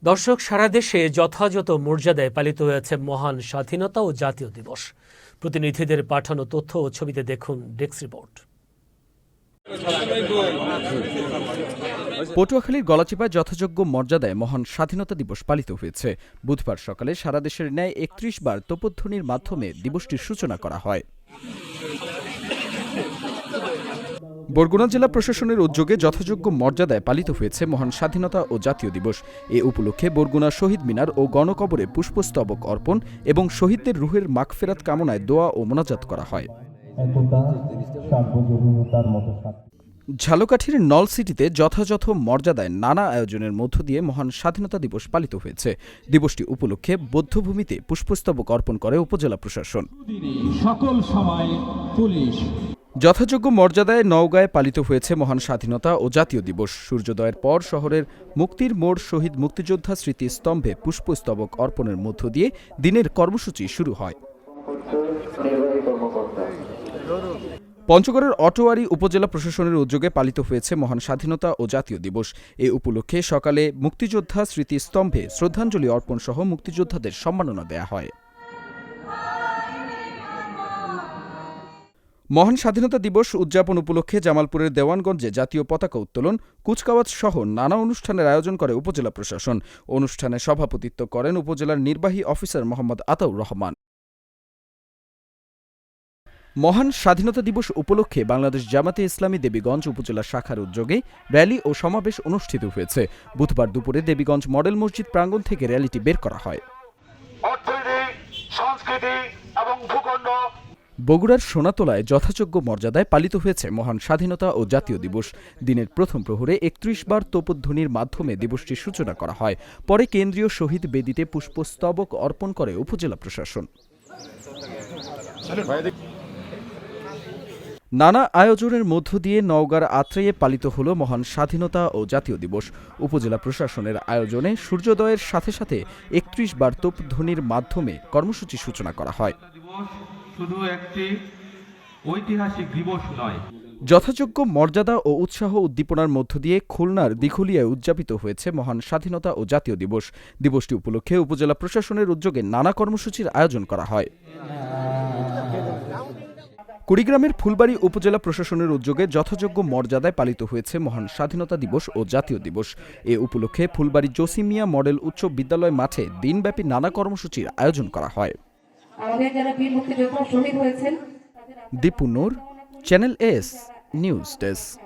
দর্শক, সারা দেশে যথাযথ মর্যাদায় পালিত হয়েছে মহান স্বাধীনতা ও জাতীয় দিবস। প্রতিনিধিদের পাঠানো তথ্য ও ছবিতে দেখুন ডেস্ক রিপোর্ট। পটুয়াখালীর গলাচিপায় যথাযোগ্য মর্যাদায় মহান স্বাধীনতা দিবস পালিত হয়েছে। বুধবার সকালে সারা দেশের ন্যায় ৩১ বার তোপধ্বনির মাধ্যমে দিবসটির সূচনা করা হয়। বরগুনা জেলা প্রশাসনের উদ্যোগে যথাযোগ্য মর্যাদায় পালিত হয়েছে মহান স্বাধীনতা ও জাতীয় দিবস। এ উপলক্ষে বরগুনা শহীদ মিনার ও গণকবরে পুষ্পস্তবক অর্পণ এবং শহীদদের রুহের মাগফিরাত কামনায় দোয়া ও মোনাজাত করা হয়। ঝালকাঠির নলসিটিতে যথাযথ মর্যাদায় নানা আয়োজনের মধ্য দিয়ে মহান স্বাধীনতা দিবস পালিত হয়েছে। দিবসটি উপলক্ষে বৌদ্ধভূমিতে পুষ্পস্তবক অর্পণ করে উপজেলা প্রশাসন। সকল সময় পুলিশ যথাযোগ্য মর্যাদায় নওগাঁয় পালিত হয়েছে মহান স্বাধীনতা ও জাতীয় দিবস। সূর্যোদয়ের পর শহরের মুক্তির মোড় শহীদ মুক্তিযোদ্ধা স্মৃতিস্তম্ভে পুষ্পস্তবক অর্পণের মধ্য দিয়ে দিনের কর্মসূচি শুরু হয়। পঞ্চগড়ের অটোয়ারী উপজেলা প্রশাসনের উদ্যোগে পালিত হয়েছে মহান স্বাধীনতা ও জাতীয় দিবস। এ উপলক্ষে সকালে মুক্তিযোদ্ধা স্মৃতিস্তম্ভে শ্রদ্ধাঞ্জলি অর্পণ সহ মুক্তিযোদ্ধাদের সম্মাননা দেয়া হয়। মহান স্বাধীনতা দিবস উদযাপন উপলক্ষে জামালপুরের দেওয়ানগঞ্জে জাতীয় পতাকা উত্তোলন, কুচকাওয়াজ সহ নানা অনুষ্ঠানের আয়োজন করে উপজেলা প্রশাসন। অনুষ্ঠানে সভাপতিত্ব করেন উপজেলার নির্বাহী অফিসার মোহাম্মদ আতাউর রহমান। মহান স্বাধীনতা দিবস উপলক্ষে বাংলাদেশ জামাতে ইসলামী দেবীগঞ্জ উপজেলা শাখার উদ্যোগে র্যালি ও সমাবেশ অনুষ্ঠিত হয়েছে। বুধবার দুপুরে দেবীগঞ্জ মডেল মসজিদ প্রাঙ্গণ থেকে র্যালিটি বের করা হয়। বগুড়ার সোনাতলায় যথাযোগ্য মর্যাদায় পালিত হয়েছে মহান স্বাধীনতা ও জাতীয় দিবস। দিনের প্রথম প্রহরে ৩১ বার তোপধ্বনির মাধ্যমে দিবসটির সূচনা করা হয়। পরে কেন্দ্রীয় শহীদ বেদিতে পুষ্পস্তবক অর্পণ করে উপজেলা প্রশাসন। নানা আয়োজনের মধ্য দিয়ে নওগাঁর আত্রাইয়ে পালিত হল মহান স্বাধীনতা ও জাতীয় দিবস। উপজেলা প্রশাসনের আয়োজনে সূর্যোদয়ের সাথে সাথে ৩১ বার তোপধ্বনির মাধ্যমে কর্মসূচি সূচনা করা হয়। শুধু একটি ঐতিহাসিক দিবস নয়, যথাযোগ্য মর্যাদা ও উৎসাহ উদ্দীপনার মধ্য দিয়ে খুলনার দিঘলিয়ায় উদযাপিত হয়েছে মহান স্বাধীনতা ও জাতীয় দিবস। দিবসটি উপলক্ষে উপজেলা প্রশাসনের উদ্যোগে নানা কর্মসূচির আয়োজন করা হয়। কুড়িগ্রামের ফুলবাড়ী উপজেলা প্রশাসনের উদ্যোগে যথাযোগ্য মর্যাদায় পালিত হয়েছে মহান স্বাধীনতা দিবস ও জাতীয় দিবস। এ উপলক্ষে ফুলবাড়ী জসিমিয়া মডেল উচ্চ বিদ্যালয় মাঠে দিনব্যাপী নানা কর্মসূচির আয়োজন করা হয়। দীপু নূর, চ্যানেল এস নিউজ ডেস্ক।